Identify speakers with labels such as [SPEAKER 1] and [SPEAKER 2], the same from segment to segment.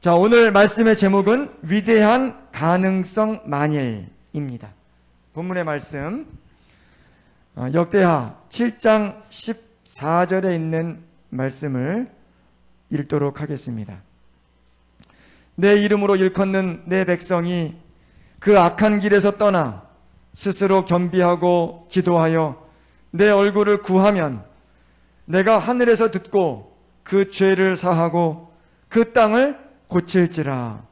[SPEAKER 1] 자, 오늘 말씀의 제목은 위대한 가능성 만일입니다. 본문의 말씀 역대하 7장 14절에 있는 말씀을 읽도록 하겠습니다. 내 이름으로 일컫는 내 백성이 그 악한 길에서 떠나 스스로 겸비하고 기도하여 내 얼굴을 구하면 내가 하늘에서 듣고 그 죄를 사하고 그 땅을 고칠지라.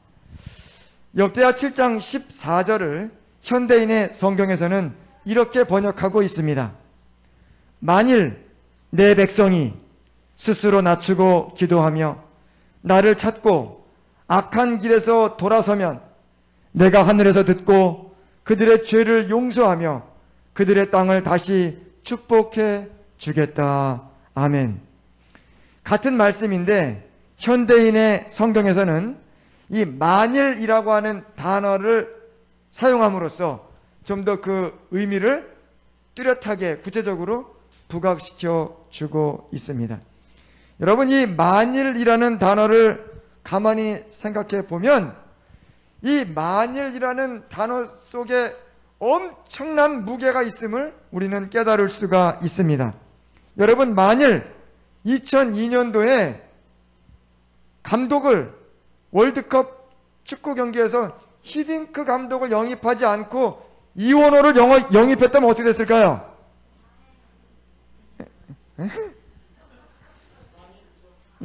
[SPEAKER 1] 역대하 7장 14절을 현대인의 성경에서는 이렇게 번역하고 있습니다. 만일 내 백성이 스스로 낮추고 기도하며 나를 찾고 악한 길에서 돌아서면 내가 하늘에서 듣고 그들의 죄를 용서하며 그들의 땅을 다시 축복해 주겠다. 아멘. 같은 말씀인데 현대인의 성경에서는 이 만일이라고 하는 단어를 사용함으로써 좀 더 그 의미를 뚜렷하게 구체적으로 부각시켜 주고 있습니다. 여러분, 이 만일이라는 단어를 가만히 생각해 보면 이 만일이라는 단어 속에 엄청난 무게가 있음을 우리는 깨달을 수가 있습니다. 여러분, 만일 2002년도에 감독을 월드컵 축구 경기에서 히딩크 감독을 영입하지 않고 이원호를 영입했다면 어떻게 됐을까요?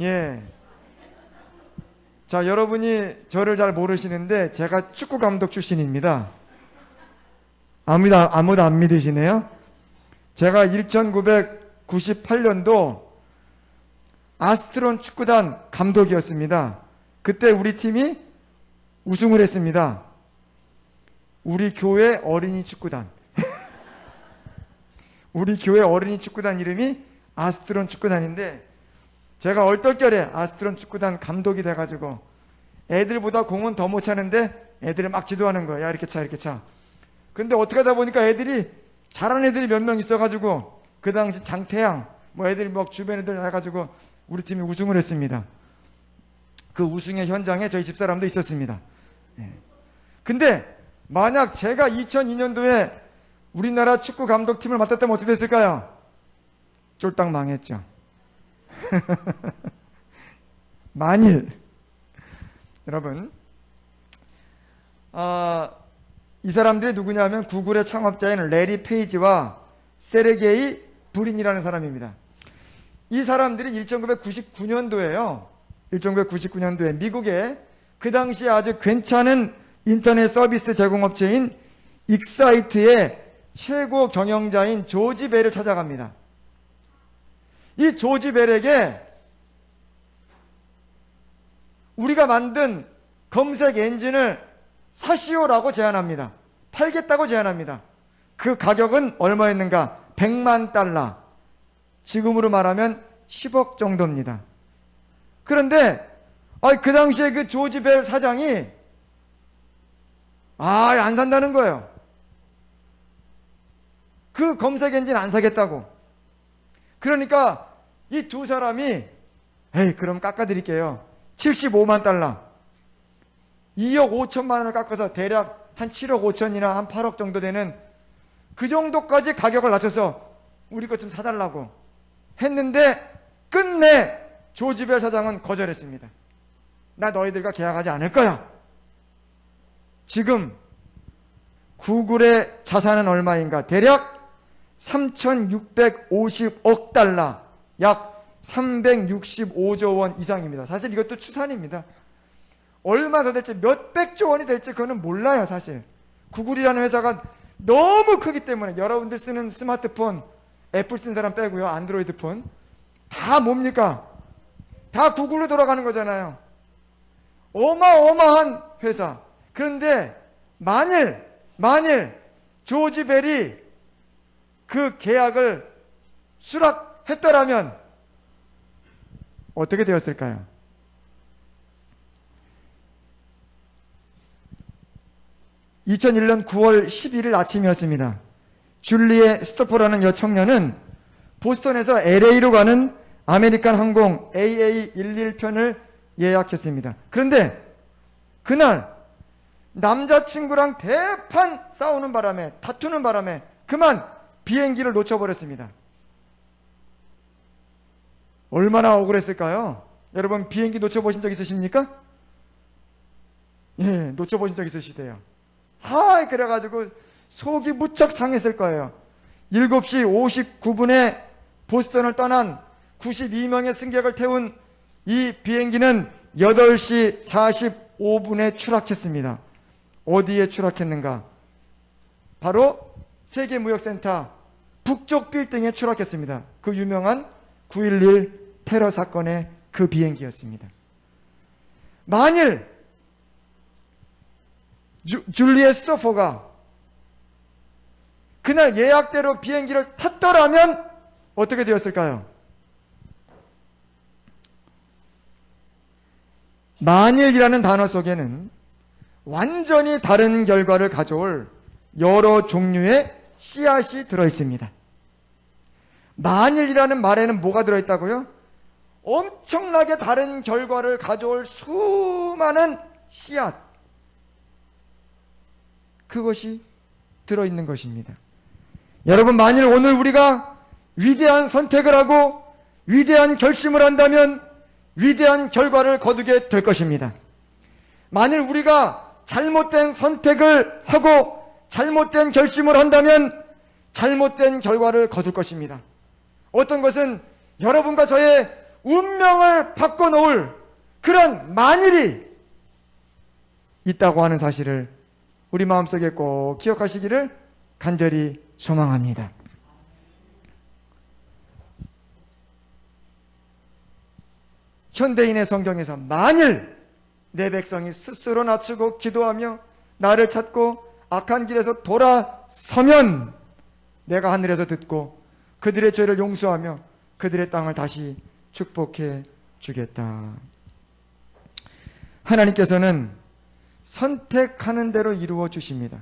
[SPEAKER 1] 예. 자, 여러분이 저를 잘 모르시는데 제가 축구 감독 출신입니다. 아무도 안 믿으시네요? 제가 1998년도 아스트론 축구단 감독이었습니다. 그때 우리 팀이 우승을 했습니다. 우리 교회 어린이 축구단. 우리 교회 어린이 축구단 이름이 아스트론 축구단인데 제가 얼떨결에 아스트론 축구단 감독이 돼가지고 애들보다 공은 더 못 차는데 애들이 막 지도하는 거야. 야, 이렇게 차, 이렇게 차. 근데 어떻게 하다 보니까 애들이 잘하는 애들이 몇 명 있어가지고 그 당시 장태양 뭐 애들이 막 주변 애들 해가지고 우리 팀이 우승을 했습니다. 그 우승의 현장에 저희 집사람도 있었습니다. 근데 만약 제가 2002년도에 우리나라 축구 감독팀을 맡았다면 어떻게 됐을까요? 쫄딱 망했죠. 만일 여러분, 이 사람들이 누구냐면 구글의 창업자인 레리 페이지와 세르게이 브린이라는 사람입니다. 이 사람들이 1999년도에요. 1999년도에 미국의 그 당시에 아주 괜찮은 인터넷 서비스 제공업체인 익사이트의 최고 경영자인 조지 벨을 찾아갑니다. 이 조지 벨에게 우리가 만든 검색 엔진을 사시오라고 제안합니다. 팔겠다고 제안합니다. 그 가격은 얼마였는가? 100만 달러. 지금으로 말하면 10억 정도입니다. 그런데 그 당시에 그 조지 벨 사장이 안 산다는 거예요. 그 검색 엔진 안 사겠다고. 그러니까 이 두 사람이 그럼 깎아드릴게요. 75만 달러. 2억 5천만 원을 깎아서 대략 한 7억 5천이나 한 8억 정도 되는 그 정도까지 가격을 낮춰서 우리 것 좀 사달라고 했는데 끝내 조지 벨 사장은 거절했습니다. 나 너희들과 계약하지 않을 거야. 지금 구글의 자산은 얼마인가? 대략 3,650억 달러, 약 365조 원 이상입니다. 사실 이것도 추산입니다. 얼마 더 될지, 몇백조 원이 될지 그거는 몰라요, 사실. 구글이라는 회사가 너무 크기 때문에 여러분들 쓰는 스마트폰, 애플 쓰는 사람 빼고요, 안드로이드 폰 다 뭡니까? 다 구글로 돌아가는 거잖아요. 어마어마한 회사. 그런데 만일 조지 벨이 그 계약을 수락했더라면 어떻게 되었을까요? (2001년 9월 11일) 아침이었습니다. 줄리에 스토퍼라는 여청년은 보스턴에서 LA로 가는 아메리칸 항공 AA11편을 예약했습니다. 그런데 그날 남자친구랑 대판 싸우는 바람에, 다투는 바람에 그만 비행기를 놓쳐버렸습니다. 얼마나 억울했을까요? 여러분 비행기 놓쳐보신 적 있으십니까? 예, 놓쳐보신 적 있으시대요. 그래가지고 속이 무척 상했을 거예요. 7시 59분에 보스턴을 떠난 92명의 승객을 태운 이 비행기는 8시 45분에 추락했습니다. 어디에 추락했는가? 바로 세계무역센터 북쪽 빌딩에 추락했습니다. 그 유명한 9.11 테러 사건의 그 비행기였습니다. 만일 줄리에 스토퍼가 그날 예약대로 비행기를 탔더라면 어떻게 되었을까요? 만일이라는 단어 속에는 완전히 다른 결과를 가져올 여러 종류의 씨앗이 들어있습니다. 만일이라는 말에는 뭐가 들어있다고요? 엄청나게 다른 결과를 가져올 수많은 씨앗, 그것이 들어있는 것입니다. 여러분, 만일 오늘 우리가 위대한 선택을 하고 위대한 결심을 한다면 위대한 결과를 거두게 될 것입니다. 만일 우리가 잘못된 선택을 하고 잘못된 결심을 한다면 잘못된 결과를 거둘 것입니다. 어떤 것은 여러분과 저의 운명을 바꿔놓을 그런 만일이 있다고 하는 사실을 우리 마음속에 꼭 기억하시기를 간절히 소망합니다. 현대인의 성경에서 만일 내 백성이 스스로 낮추고 기도하며 나를 찾고 악한 길에서 돌아서면 내가 하늘에서 듣고 그들의 죄를 용서하며 그들의 땅을 다시 축복해 주겠다. 하나님께서는 선택하는 대로 이루어 주십니다.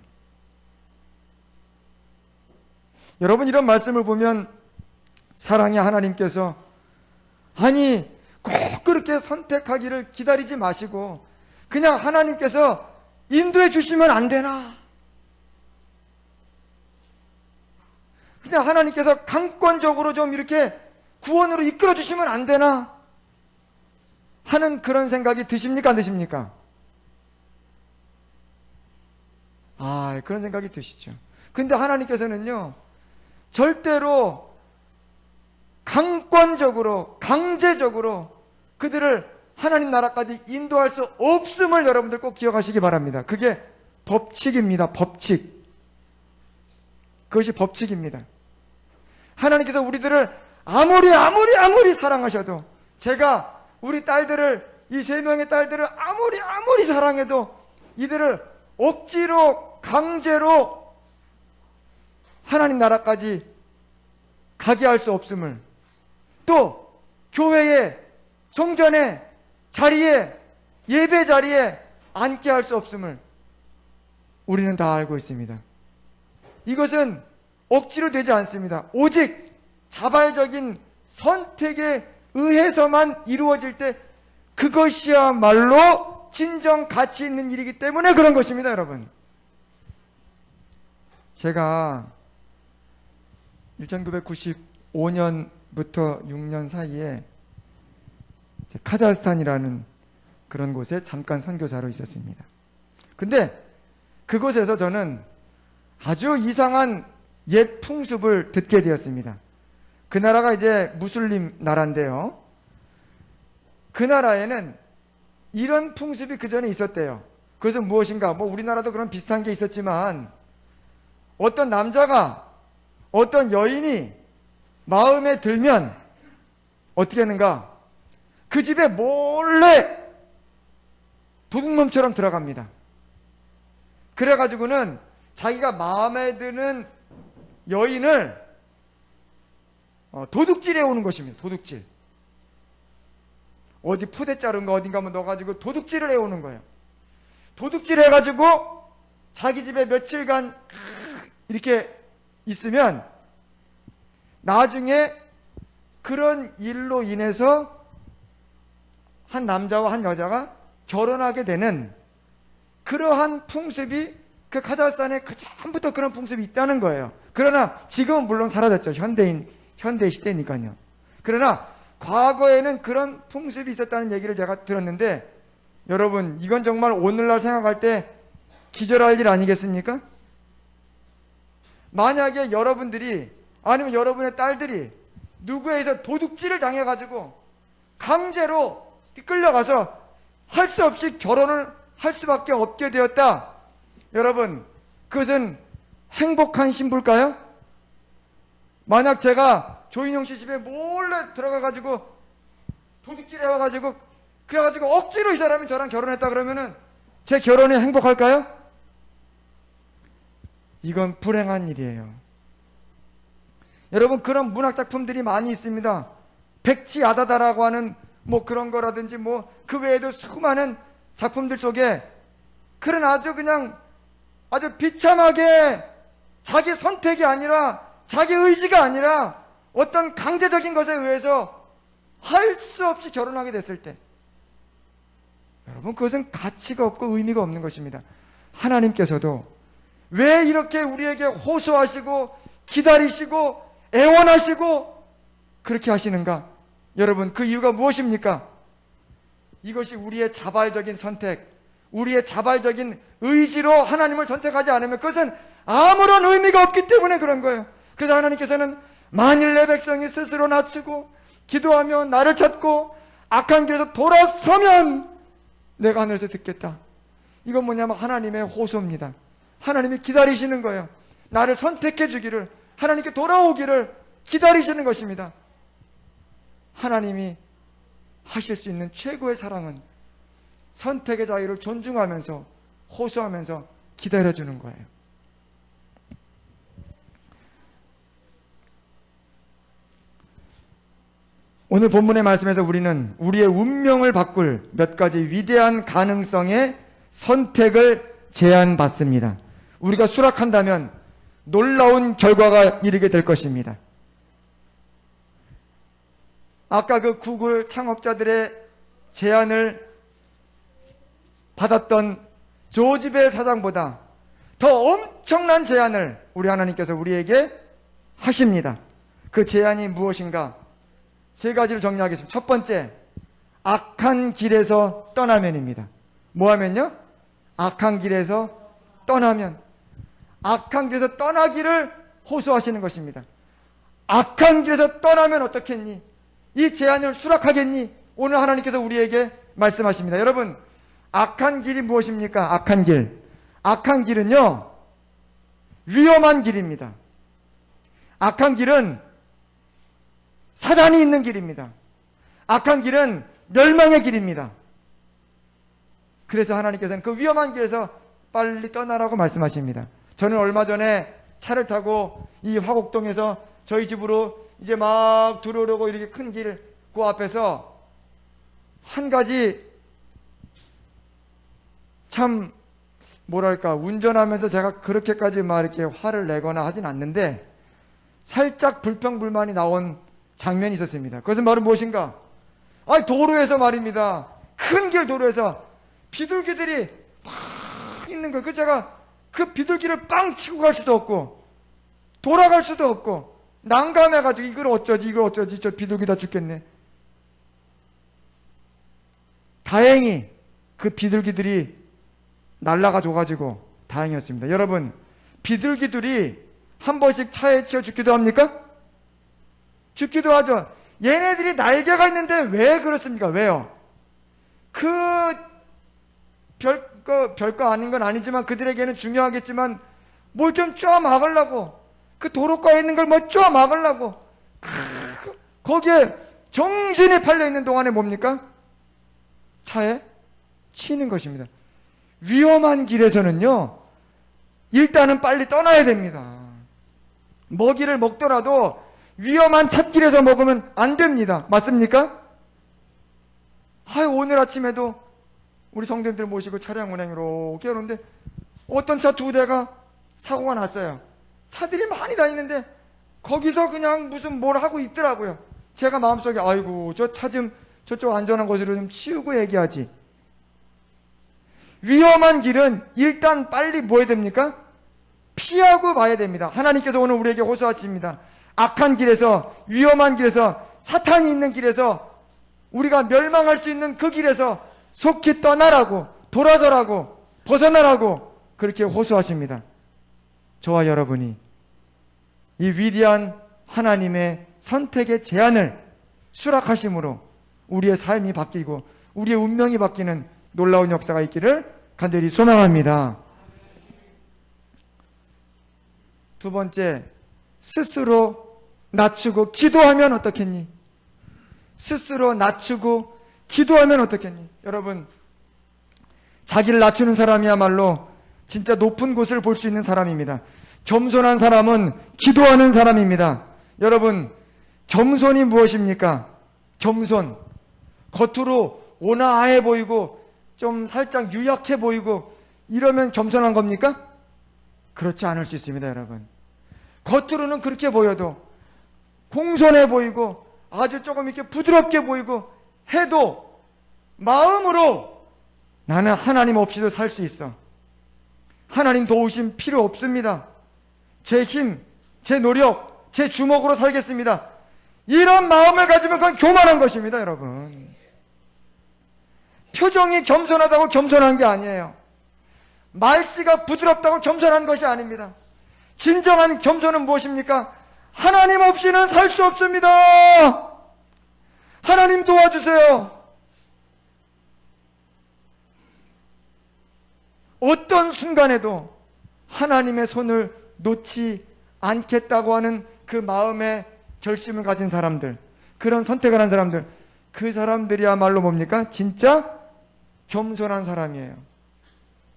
[SPEAKER 1] 여러분, 이런 말씀을 보면 사랑의 하나님께서 아니 꼭 그렇게 선택하기를 기다리지 마시고 그냥 하나님께서 인도해 주시면 안 되나? 그냥 하나님께서 강권적으로 좀 이렇게 구원으로 이끌어 주시면 안 되나? 하는 그런 생각이 드십니까? 안 드십니까? 그런 생각이 드시죠. 근데 하나님께서는요, 절대로 강권적으로, 강제적으로 그들을 하나님 나라까지 인도할 수 없음을 여러분들 꼭 기억하시기 바랍니다. 그게 법칙입니다. 법칙. 그것이 법칙입니다. 하나님께서 우리들을 아무리 사랑하셔도, 제가 우리 딸들을, 이 3명의 딸들을 아무리 사랑해도 이들을 억지로 강제로 하나님 나라까지 가게 할 수 없음을, 또 교회에, 성전에, 자리에, 예배 자리에 앉게 할 수 없음을 우리는 다 알고 있습니다. 이것은 억지로 되지 않습니다. 오직 자발적인 선택에 의해서만 이루어질 때 그것이야말로 진정 가치 있는 일이기 때문에 그런 것입니다, 여러분. 제가 1995년부터 6년 사이에 카자흐스탄이라는 그런 곳에 잠깐 선교사로 있었습니다. 근데 그곳에서 저는 아주 이상한 옛 풍습을 듣게 되었습니다. 그 나라가 이제 무슬림 나라인데요, 그 나라에는 이런 풍습이 그 전에 있었대요. 그것은 무엇인가? 우리나라도 그런 비슷한 게 있었지만, 어떤 남자가, 어떤 여인이 마음에 들면 어떻게 하는가? 그 집에 몰래 도둑놈처럼 들어갑니다. 그래가지고는 자기가 마음에 드는 여인을 도둑질해 오는 것입니다. 도둑질. 어디 포대 자른가 어딘가 한번 넣어가지고 도둑질을 해오는 거예요. 도둑질 해가지고 자기 집에 며칠간 이렇게 있으면 나중에 그런 일로 인해서 한 남자와 한 여자가 결혼하게 되는 그러한 풍습이 그 카자흐스탄에 그 전부터 그런 풍습이 있다는 거예요. 그러나 지금은 물론 사라졌죠. 현대 시대니까요. 그러나 과거에는 그런 풍습이 있었다는 얘기를 제가 들었는데, 여러분 이건 정말 오늘날 생각할 때 기절할 일 아니겠습니까? 만약에 여러분들이 아니면 여러분의 딸들이 누구에게서 도둑질을 당해가지고 강제로 끌려가서 할 수 없이 결혼을 할 수밖에 없게 되었다. 여러분, 그것은 행복한 신부일까요? 만약 제가 조인용 씨 집에 몰래 들어가가지고 도둑질 해와가지고 그래가지고 억지로 이 사람이 저랑 결혼했다 그러면은 제 결혼이 행복할까요? 이건 불행한 일이에요. 여러분, 그런 문학 작품들이 많이 있습니다. 백지야다다라고 하는 뭐 그런 거라든지 뭐 그 외에도 수많은 작품들 속에 그런 아주 그냥 아주 비참하게 자기 선택이 아니라 자기 의지가 아니라 어떤 강제적인 것에 의해서 할 수 없이 결혼하게 됐을 때, 여러분 그것은 가치가 없고 의미가 없는 것입니다. 하나님께서도 왜 이렇게 우리에게 호소하시고 기다리시고 애원하시고 그렇게 하시는가? 여러분, 그 이유가 무엇입니까? 이것이 우리의 자발적인 선택, 우리의 자발적인 의지로 하나님을 선택하지 않으면 그것은 아무런 의미가 없기 때문에 그런 거예요. 그래서 하나님께서는 만일 내 백성이 스스로 낮추고 기도하며 나를 찾고 악한 길에서 돌아서면 내가 하늘에서 듣겠다. 이건 뭐냐면 하나님의 호소입니다. 하나님이 기다리시는 거예요. 나를 선택해 주기를, 하나님께 돌아오기를 기다리시는 것입니다. 하나님이 하실 수 있는 최고의 사랑은 선택의 자유를 존중하면서 호소하면서 기다려주는 거예요. 오늘 본문의 말씀에서 우리는 우리의 운명을 바꿀 몇 가지 위대한 가능성의 선택을 제안받습니다. 우리가 수락한다면 놀라운 결과가 이르게 될 것입니다. 아까 그 구글 창업자들의 제안을 받았던 조지 벨 사장보다 더 엄청난 제안을 우리 하나님께서 우리에게 하십니다. 그 제안이 무엇인가? 세 가지를 정리하겠습니다. 첫 번째, 악한 길에서 떠나면입니다. 뭐 하면요? 악한 길에서 떠나면. 악한 길에서 떠나기를 호소하시는 것입니다. 악한 길에서 떠나면 어떻겠니? 이 제안을 수락하겠니? 오늘 하나님께서 우리에게 말씀하십니다. 여러분, 악한 길이 무엇입니까? 악한 길. 악한 길은요, 위험한 길입니다. 악한 길은 사단이 있는 길입니다. 악한 길은 멸망의 길입니다. 그래서 하나님께서는 그 위험한 길에서 빨리 떠나라고 말씀하십니다. 저는 얼마 전에 차를 타고 이 화곡동에서 저희 집으로 이제 막 들어오려고 이렇게 큰 길 그 앞에서 한 가지 참 뭐랄까, 운전하면서 제가 그렇게까지 막 이렇게 화를 내거나 하진 않는데 살짝 불평불만이 나온 장면이 있었습니다. 그것은 바로 무엇인가? 아니, 도로에서 말입니다. 큰 길 도로에서 비둘기들이 막 있는 거예요. 그 제가 그 비둘기를 빵 치고 갈 수도 없고 돌아갈 수도 없고 난감해가지고 이걸 어쩌지 저 비둘기 다 죽겠네. 다행히 그 비둘기들이 날아가 둬가지고 다행이었습니다. 여러분, 비둘기들이 한 번씩 차에 치여 죽기도 합니까? 죽기도 하죠. 얘네들이 날개가 있는데 왜 그렇습니까? 왜요? 별거 아닌 건 아니지만 그들에게는 중요하겠지만 뭘 좀 쪼아 막으려고, 그 도로가에 있는 걸 뭐 쪼아 막으려고 거기에 정신이 팔려 있는 동안에 뭡니까? 차에 치는 것입니다. 위험한 길에서는요, 일단은 빨리 떠나야 됩니다. 먹이를 먹더라도 위험한 찻길에서 먹으면 안 됩니다. 맞습니까? 오늘 아침에도 우리 성도님들 모시고 차량 운행 이렇게 오는데 어떤 차 두 대가 사고가 났어요. 차들이 많이 다니는데 거기서 그냥 무슨 뭘 하고 있더라고요. 제가 마음속에 아이고 저 차 좀 저쪽 안전한 곳으로 좀 치우고 얘기하지. 위험한 길은 일단 빨리 뭐 해야 됩니까? 피하고 봐야 됩니다. 하나님께서 오늘 우리에게 호소하십니다. 악한 길에서, 위험한 길에서, 사탄이 있는 길에서, 우리가 멸망할 수 있는 그 길에서 속히 떠나라고, 돌아서라고, 벗어나라고 그렇게 호소하십니다. 저와 여러분이 이 위대한 하나님의 선택의 제안을 수락하심으로 우리의 삶이 바뀌고 우리의 운명이 바뀌는 놀라운 역사가 있기를 간절히 소망합니다. 두 번째, 스스로 낮추고 기도하면 어떻겠니? 스스로 낮추고 기도하면 어떻겠니? 여러분, 자기를 낮추는 사람이야말로 진짜 높은 곳을 볼 수 있는 사람입니다. 겸손한 사람은 기도하는 사람입니다. 여러분, 겸손이 무엇입니까? 겸손. 겉으로 온화해 보이고 좀 살짝 유약해 보이고 이러면 겸손한 겁니까? 그렇지 않을 수 있습니다, 여러분. 겉으로는 그렇게 보여도 공손해 보이고 아주 조금 이렇게 부드럽게 보이고 해도 마음으로 나는 하나님 없이도 살 수 있어. 하나님 도우심 필요 없습니다. 제 힘, 제 노력, 제 주먹으로 살겠습니다. 이런 마음을 가지면 그건 교만한 것입니다, 여러분. 표정이 겸손하다고 겸손한 게 아니에요. 말씨가 부드럽다고 겸손한 것이 아닙니다. 진정한 겸손은 무엇입니까? 하나님 없이는 살 수 없습니다. 하나님 도와주세요. 어떤 순간에도 하나님의 손을 놓지 않겠다고 하는 그 마음의 결심을 가진 사람들, 그런 선택을 한 사람들, 그 사람들이야말로 뭡니까? 진짜 겸손한 사람이에요.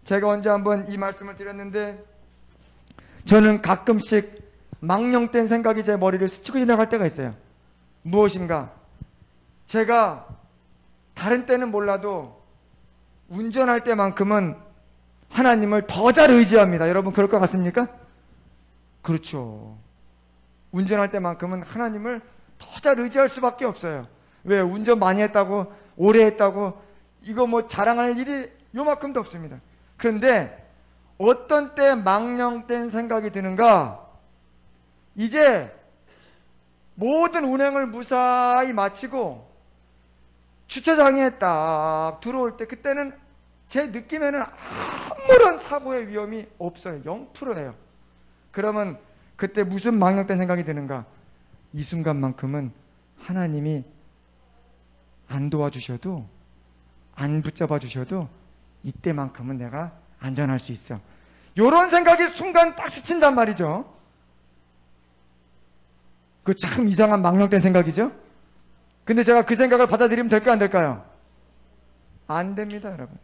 [SPEAKER 1] 제가 언제 한번 이 말씀을 드렸는데, 저는 가끔씩 망령된 생각이 제 머리를 스치고 지나갈 때가 있어요. 무엇인가? 제가 다른 때는 몰라도 운전할 때만큼은 하나님을 더 잘 의지합니다. 여러분 그럴 것 같습니까? 그렇죠. 운전할 때만큼은 하나님을 더 잘 의지할 수밖에 없어요. 왜? 운전 많이 했다고, 오래 했다고, 이거 뭐 자랑할 일이 요만큼도 없습니다. 그런데 어떤 때 망령된 생각이 드는가? 이제 모든 운행을 무사히 마치고 주차장에 딱 들어올 때, 그때는 제 느낌에는 아무런 사고의 위험이 없어요. 0%예요. 그러면 그때 무슨 망령된 생각이 드는가? 이 순간만큼은 하나님이 안 도와주셔도, 안 붙잡아 주셔도 이때만큼은 내가 안전할 수 있어. 이런 생각이 순간 딱 스친단 말이죠. 그 참 이상한 망령된 생각이죠. 근데 제가 그 생각을 받아들이면 될까 안 될까요? 안 됩니다, 여러분.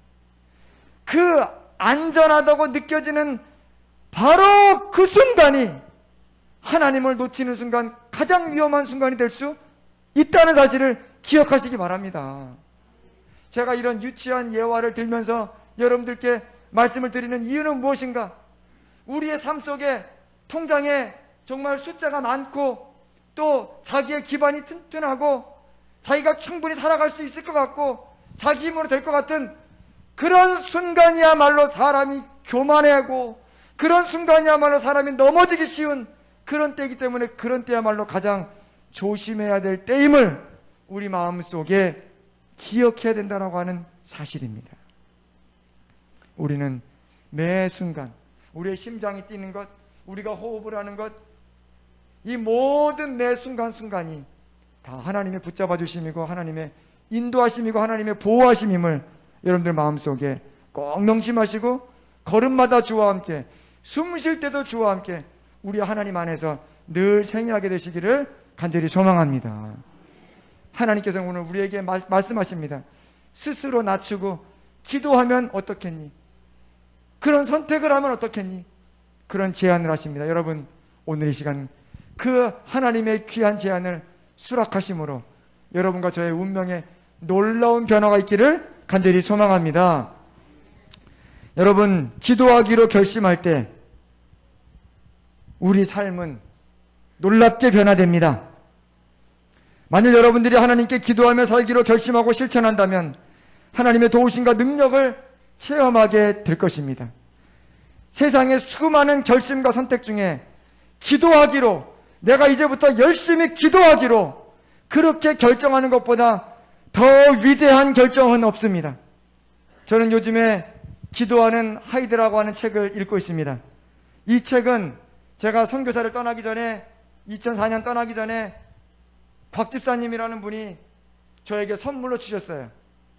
[SPEAKER 1] 그 안전하다고 느껴지는 바로 그 순간이 하나님을 놓치는 순간, 가장 위험한 순간이 될 수 있다는 사실을 기억하시기 바랍니다. 제가 이런 유치한 예화를 들면서 여러분들께 말씀을 드리는 이유는 무엇인가? 우리의 삶 속에 통장에 정말 숫자가 많고 또 자기의 기반이 튼튼하고 자기가 충분히 살아갈 수 있을 것 같고 자기 힘으로 될 것 같은 그런 순간이야말로 사람이 교만하고, 그런 순간이야말로 사람이 넘어지기 쉬운 그런 때이기 때문에, 그런 때야말로 가장 조심해야 될 때임을 우리 마음속에 기억해야 된다고 하는 사실입니다. 우리는 매 순간 우리의 심장이 뛰는 것, 우리가 호흡을 하는 것, 이 모든 매 순간순간이 다 하나님의 붙잡아 주심이고 하나님의 인도하심이고 하나님의 보호하심임을 여러분들 마음속에 꼭 명심하시고, 걸음마다 주와 함께, 숨 쉴 때도 주와 함께 우리 하나님 안에서 늘 생애하게 되시기를 간절히 소망합니다. 하나님께서 오늘 우리에게 말씀하십니다. 스스로 낮추고 기도하면 어떻겠니? 그런 선택을 하면 어떻겠니? 그런 제안을 하십니다. 여러분, 오늘 이 시간 그 하나님의 귀한 제안을 수락하심으로 여러분과 저의 운명에 놀라운 변화가 있기를 간절히 소망합니다. 여러분, 기도하기로 결심할 때 우리 삶은 놀랍게 변화됩니다. 만일 여러분들이 하나님께 기도하며 살기로 결심하고 실천한다면 하나님의 도우심과 능력을 체험하게 될 것입니다. 세상의 수많은 결심과 선택 중에 기도하기로, 내가 이제부터 열심히 기도하기로 그렇게 결정하는 것보다 더 위대한 결정은 없습니다. 저는 요즘에 기도하는 하이드라고 하는 책을 읽고 있습니다. 이 책은 제가 선교사를 떠나기 전에, 2004년 떠나기 전에 박 집사님이라는 분이 저에게 선물로 주셨어요.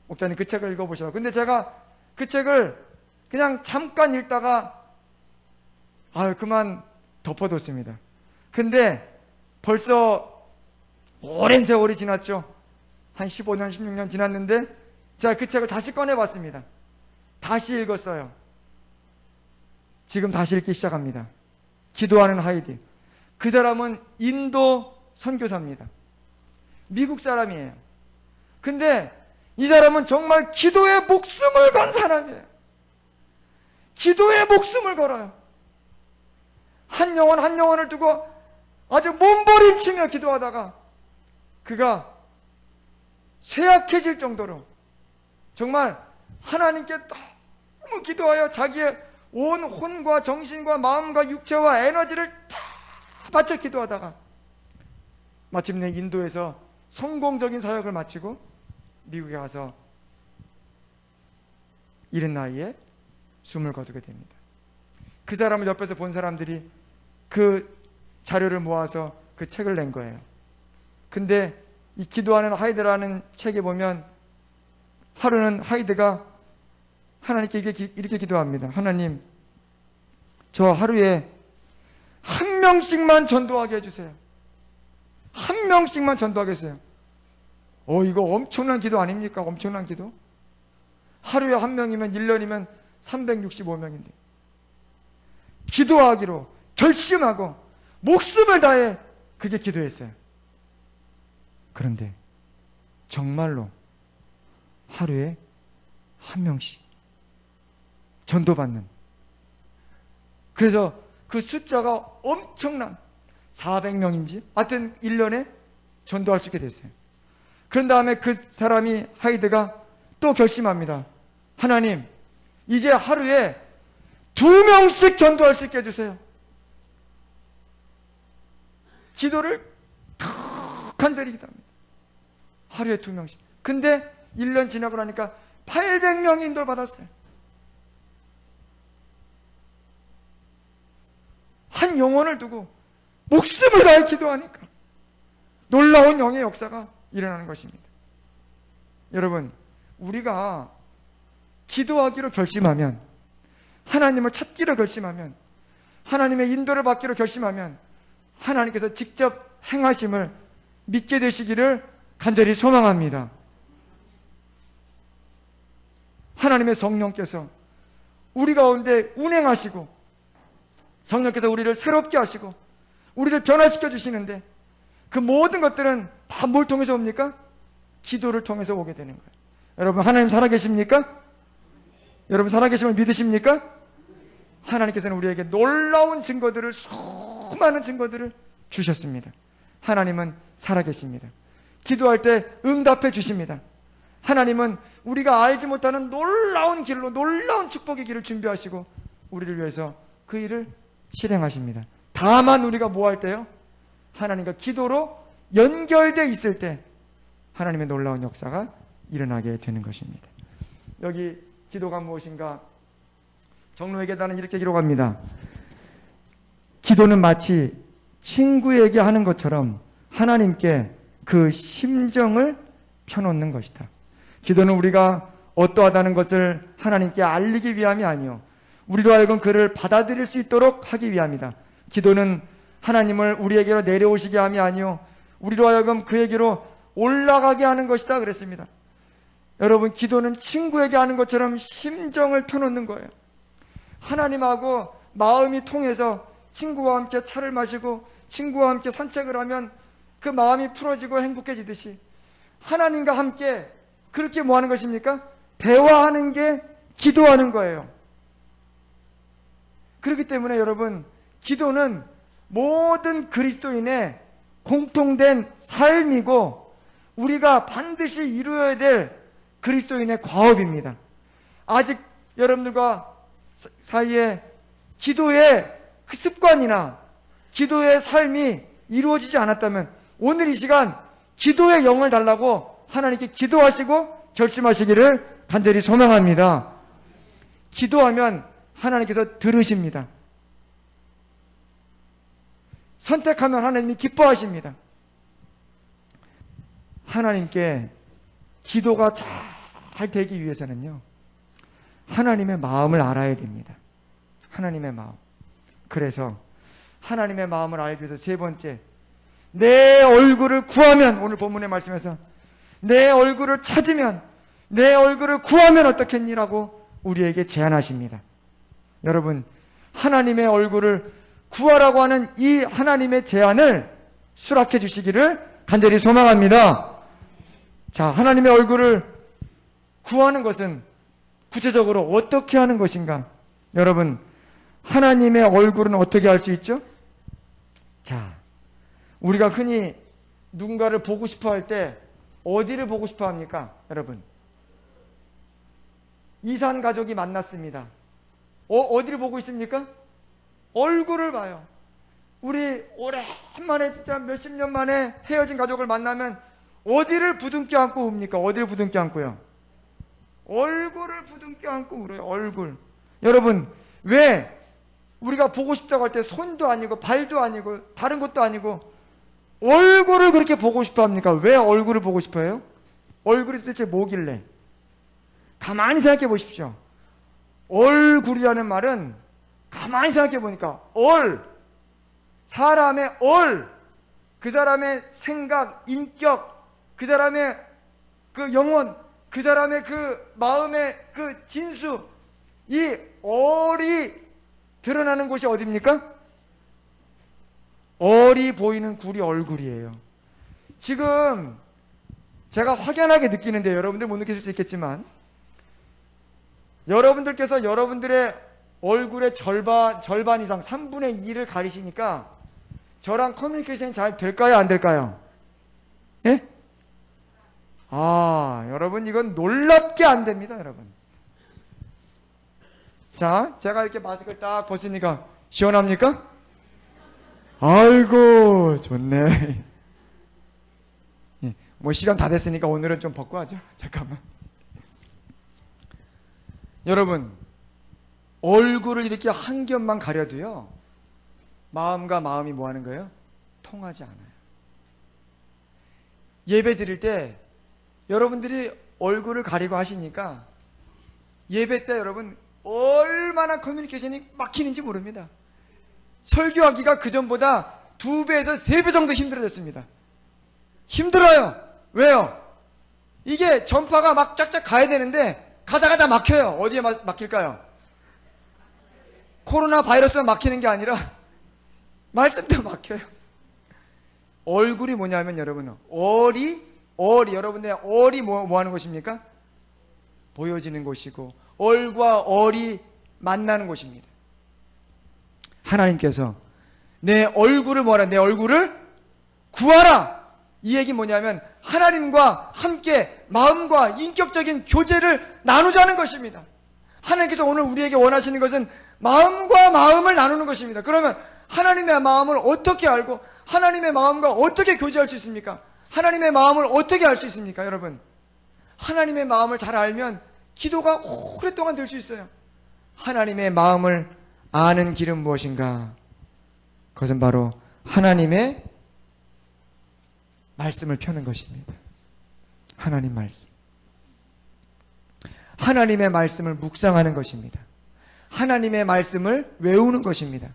[SPEAKER 1] 목사님 그 책을 읽어보셔. 근데 제가 그 책을 그냥 잠깐 읽다가 그만 덮어뒀습니다. 근데 벌써 오랜 세월이 지났죠. 한 15년, 16년 지났는데 제가 그 책을 다시 꺼내봤습니다. 다시 읽었어요. 지금 다시 읽기 시작합니다. 기도하는 하이드. 그 사람은 인도 선교사입니다. 미국 사람이에요. 근데 이 사람은 정말 기도에 목숨을 건 사람이에요. 기도에 목숨을 걸어요. 한 영혼을 두고 아주 몸부림치며 기도하다가 그가 쇠약해질 정도로 정말 하나님께 너무 기도하여 자기의 온 혼과 정신과 마음과 육체와 에너지를 다 바쳐 기도하다가 마침내 인도에서 성공적인 사역을 마치고 미국에 가서 이른 나이에 숨을 거두게 됩니다. 그 사람을 옆에서 본 사람들이 그 자료를 모아서 그 책을 낸 거예요. 근데 이 기도하는 하이드라는 책에 보면 하루는 하이드가 하나님께 이렇게 기도합니다. 하나님, 저 하루에 한 명씩만 전도하게 해주세요. 한 명씩만 전도하게 해주세요. 이거 엄청난 기도 아닙니까? 엄청난 기도. 하루에 한 명이면 1년이면 365명인데 기도하기로 결심하고 목숨을 다해 그렇게 기도했어요. 그런데 정말로 하루에 한 명씩 전도받는, 그래서 그 숫자가 엄청난 400명인지 하여튼 1년에 전도할 수 있게 됐어요. 그런 다음에 그 사람이 하이드가 또 결심합니다. 하나님, 이제 하루에 2명씩 전도할 수 있게 해주세요. 기도를 간절히 기도합니다. 하루에 2명씩. 근데 1년 지나고 나니까 800명이 인도를 받았어요. 한 영혼을 두고 목숨을 다해 기도하니까 놀라운 영의 역사가 일어나는 것입니다. 여러분, 우리가 기도하기로 결심하면, 하나님을 찾기로 결심하면, 하나님의 인도를 받기로 결심하면 하나님께서 직접 행하심을 믿게 되시기를 간절히 소망합니다. 하나님의 성령께서 우리 가운데 운행하시고 성령께서 우리를 새롭게 하시고 우리를 변화시켜 주시는데 그 모든 것들은 다 뭘 통해서 옵니까? 기도를 통해서 오게 되는 거예요. 여러분, 하나님 살아계십니까? 여러분, 살아계심을 믿으십니까? 하나님께서는 우리에게 놀라운 증거들을, 수많은 증거들을 주셨습니다. 하나님은 살아계십니다. 기도할 때 응답해 주십니다. 하나님은 우리가 알지 못하는 놀라운 길로, 놀라운 축복의 길을 준비하시고 우리를 위해서 그 일을 실행하십니다. 다만 우리가 뭐 할 때요? 하나님과 기도로 연결되어 있을 때 하나님의 놀라운 역사가 일어나게 되는 것입니다. 여기 기도가 무엇인가? 정로의 계단은 이렇게 기록합니다. 기도는 마치 친구에게 하는 것처럼 하나님께 그 심정을 펴놓는 것이다. 기도는 우리가 어떠하다는 것을 하나님께 알리기 위함이 아니요, 우리로 하여금 그를 받아들일 수 있도록 하기 위함이다. 기도는 하나님을 우리에게로 내려오시게 함이 아니요, 우리로 하여금 그에게로 올라가게 하는 것이다 그랬습니다. 여러분, 기도는 친구에게 하는 것처럼 심정을 펴놓는 거예요. 하나님하고 마음이 통해서 친구와 함께 차를 마시고 친구와 함께 산책을 하면 그 마음이 풀어지고 행복해지듯이 하나님과 함께 그렇게 뭐 하는 것입니까? 대화하는 게 기도하는 거예요. 그렇기 때문에 여러분, 기도는 모든 그리스도인의 공통된 삶이고 우리가 반드시 이루어야 될 그리스도인의 과업입니다. 아직 여러분들과 사이에 기도의 그 습관이나 기도의 삶이 이루어지지 않았다면 오늘 이 시간 기도의 영을 달라고 하나님께 기도하시고 결심하시기를 간절히 소망합니다. 기도하면 하나님께서 들으십니다. 선택하면 하나님이 기뻐하십니다. 하나님께 기도가 잘 되기 위해서는요, 하나님의 마음을 알아야 됩니다. 하나님의 마음. 그래서 하나님의 마음을 알기 위해서 세 번째, 내 얼굴을 구하면, 오늘 본문의 말씀에서 내 얼굴을 찾으면, 내 얼굴을 구하면 어떻겠니라고 우리에게 제안하십니다. 여러분, 하나님의 얼굴을 구하라고 하는 이 하나님의 제안을 수락해 주시기를 간절히 소망합니다. 자, 하나님의 얼굴을 구하는 것은 구체적으로 어떻게 하는 것인가? 여러분, 하나님의 얼굴은 어떻게 알 수 있죠? 자, 우리가 흔히 누군가를 보고 싶어 할 때 어디를 보고 싶어 합니까? 여러분, 이산 가족이 만났습니다. 어디를 보고 있습니까? 얼굴을 봐요. 우리 오랜만에 진짜 몇십 년 만에 헤어진 가족을 만나면 어디를 부둥켜 안고 웁니까? 어디를 부둥켜 안고요? 얼굴을 부둥켜 안고 울어요. 얼굴. 여러분, 왜 우리가 보고 싶다고 할 때 손도 아니고 발도 아니고 다른 것도 아니고 얼굴을 그렇게 보고 싶어 합니까? 왜 얼굴을 보고 싶어 해요? 얼굴이 도대체 뭐길래? 가만히 생각해 보십시오. 얼굴이라는 말은 가만히 생각해 보니까 사람의 그 사람의 생각, 인격, 그 사람의 그 영혼, 그 사람의 그 마음의 그 진수, 이 얼이 드러나는 곳이 어디입니까? 얼이 보이는 굴이 얼굴이에요. 지금 제가 확연하게 느끼는데 여러분들 못 느끼실 수 있겠지만, 여러분들께서 여러분들의 얼굴의 절반 이상 3분의 2를 가리시니까 저랑 커뮤니케이션이 잘 될까요? 안 될까요? 예? 여러분, 이건 놀랍게 안 됩니다, 여러분. 자, 제가 이렇게 마스크를 딱 벗으니까 시원합니까? 아이고, 좋네. 예, 뭐 시간 다 됐으니까 오늘은 좀 벗고 하죠. 잠깐만. 여러분, 얼굴을 이렇게 한 겹만 가려도요, 마음과 마음이 뭐 하는 거예요? 통하지 않아요. 예배 드릴 때 여러분들이 얼굴을 가리고 하시니까 예배 때 여러분 얼마나 커뮤니케이션이 막히는지 모릅니다. 설교하기가 그전보다 2배에서 3배 정도 힘들어졌습니다. 힘들어요. 왜요? 이게 전파가 막 쫙쫙 가야 되는데 가다가 다 막혀요. 어디에 막힐까요? 코로나 바이러스만 막히는 게 아니라 말씀도 막혀요. 얼굴이 뭐냐면 여러분, 얼이 여러분들의 얼이 뭐 하는 곳입니까? 보여지는 곳이고 얼과 얼이 만나는 곳입니다. 하나님께서 내 얼굴을 뭐하라? 내 얼굴을 구하라. 이 얘기 뭐냐면 하나님과 함께 마음과 인격적인 교제를 나누자는 것입니다. 하나님께서 오늘 우리에게 원하시는 것은 마음과 마음을 나누는 것입니다. 그러면 하나님의 마음을 어떻게 알고 하나님의 마음과 어떻게 교제할 수 있습니까? 하나님의 마음을 어떻게 알 수 있습니까? 여러분, 하나님의 마음을 잘 알면 기도가 오랫동안 될 수 있어요. 하나님의 마음을 아는 길은 무엇인가? 그것은 바로 하나님의 말씀을 펴는 것입니다. 하나님 말씀. 하나님의 말씀을 묵상하는 것입니다. 하나님의 말씀을 외우는 것입니다.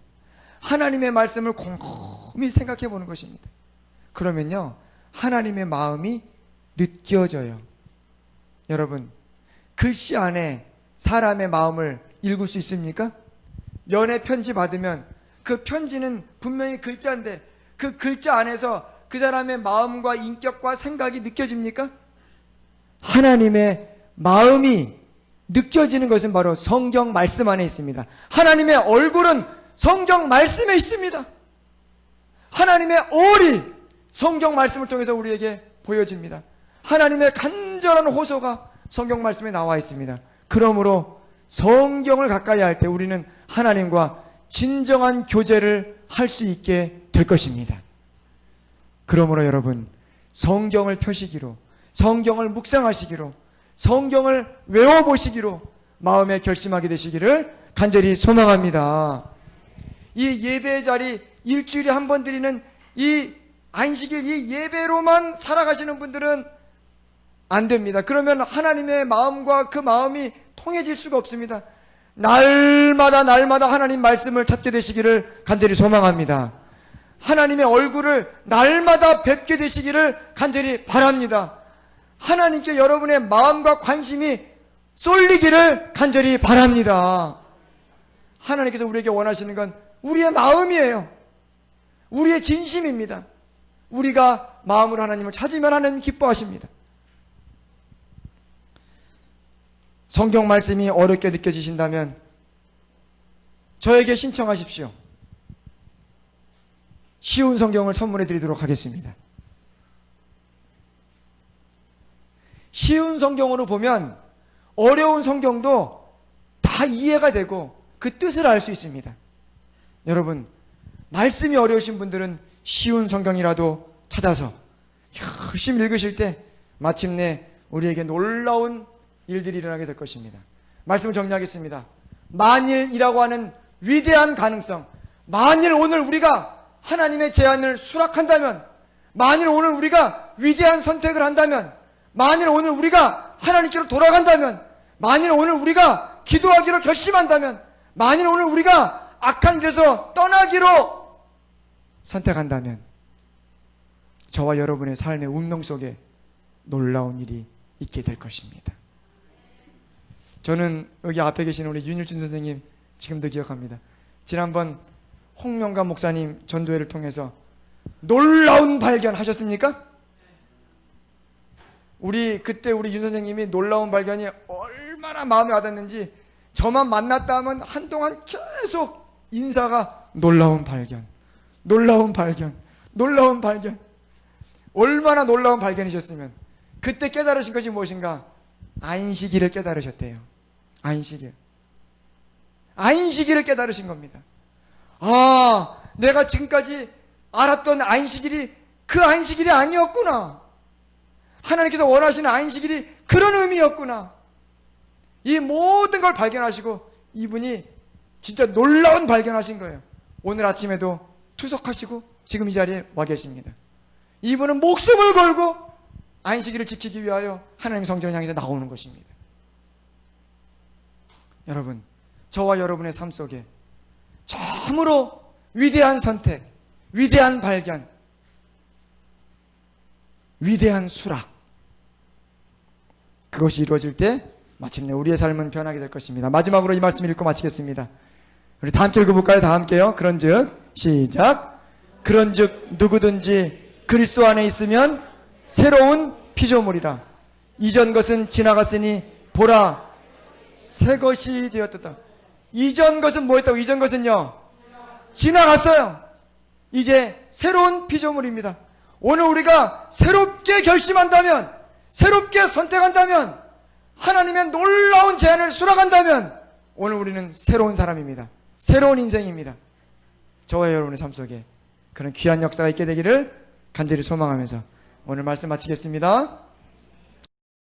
[SPEAKER 1] 하나님의 말씀을 곰곰이 생각해 보는 것입니다. 그러면요, 하나님의 마음이 느껴져요. 여러분, 글씨 안에 사람의 마음을 읽을 수 있습니까? 연애 편지 받으면 그 편지는 분명히 글자인데 그 글자 안에서 그 사람의 마음과 인격과 생각이 느껴집니까? 하나님의 마음이 느껴지는 것은 바로 성경 말씀 안에 있습니다. 하나님의 얼굴은 성경 말씀에 있습니다. 하나님의 얼이 성경 말씀을 통해서 우리에게 보여집니다. 하나님의 간절한 호소가 성경 말씀에 나와 있습니다. 그러므로 성경을 가까이 할 때 우리는 하나님과 진정한 교제를 할 수 있게 될 것입니다. 그러므로 여러분, 성경을 펴시기로, 성경을 묵상하시기로, 성경을 외워보시기로 마음에 결심하게 되시기를 간절히 소망합니다. 이 예배의 자리, 일주일에 한 번 드리는 이 안식일, 이 예배로만 살아가시는 분들은 안 됩니다. 그러면 하나님의 마음과 그 마음이 통해질 수가 없습니다. 날마다 하나님 말씀을 찾게 되시기를 간절히 소망합니다. 하나님의 얼굴을 날마다 뵙게 되시기를 간절히 바랍니다. 하나님께 여러분의 마음과 관심이 쏠리기를 간절히 바랍니다. 하나님께서 우리에게 원하시는 건 우리의 마음이에요. 우리의 진심입니다. 우리가 마음으로 하나님을 찾으면 하나님 기뻐하십니다. 성경 말씀이 어렵게 느껴지신다면 저에게 신청하십시오. 쉬운 성경을 선물해 드리도록 하겠습니다. 쉬운 성경으로 보면 어려운 성경도 다 이해가 되고 그 뜻을 알 수 있습니다. 여러분, 말씀이 어려우신 분들은 쉬운 성경이라도 찾아서 열심히 읽으실 때 마침내 우리에게 놀라운 일들이 일어나게 될 것입니다. 말씀을 정리하겠습니다. 만일이라고 하는 위대한 가능성, 만일 오늘 우리가 하나님의 제안을 수락한다면, 만일 오늘 우리가 위대한 선택을 한다면, 만일 오늘 우리가 하나님께로 돌아간다면, 만일 오늘 우리가 기도하기로 결심한다면, 만일 오늘 우리가 악한 길에서 떠나기로 선택한다면 저와 여러분의 삶의 운명 속에 놀라운 일이 있게 될 것입니다. 저는 여기 앞에 계신 우리 윤일준 선생님 지금도 기억합니다. 지난번 홍명감 목사님 전도회를 통해서 놀라운 발견 하셨습니까? 그때 우리 윤 선생님이 놀라운 발견이 얼마나 마음에 와닿는지, 저만 만났다 하면 한동안 계속 인사가 놀라운 발견, 놀라운 발견, 놀라운 발견. 얼마나 놀라운 발견이셨으면. 그때 깨달으신 것이 무엇인가? 안식일을 깨달으셨대요. 안식일을 깨달으신 겁니다. 아, 내가 지금까지 알았던 안식일이 그 안식일이 아니었구나. 하나님께서 원하시는 안식일이 그런 의미였구나. 이 모든 걸 발견하시고 이분이 진짜 놀라운 발견하신 거예요. 오늘 아침에도 투석하시고 지금 이 자리에 와 계십니다. 이분은 목숨을 걸고 안식일을 지키기 위하여 하나님 성전을 향해서 나오는 것입니다. 여러분, 저와 여러분의 삶 속에 참으로 위대한 선택, 위대한 발견, 위대한 수락, 그것이 이루어질 때 마침내 우리의 삶은 변하게 될 것입니다. 마지막으로 이 말씀을 읽고 마치겠습니다. 우리 다 함께 읽어볼까요? 다 함께요. 그런즉 시작. 그런즉 누구든지 그리스도 안에 있으면 새로운 피조물이라. 이전 것은 지나갔으니 보라 새 것이 되었다. 이전 것은 뭐였다고? 이전 것은요, 지나갔어요. 이제 새로운 피조물입니다. 오늘 우리가 새롭게 결심한다면, 새롭게 선택한다면, 하나님의 놀라운 제안을 수락한다면 오늘 우리는 새로운 사람입니다. 새로운 인생입니다. 저와 여러분의 삶 속에 그런 귀한 역사가 있게 되기를 간절히 소망하면서 오늘 말씀 마치겠습니다.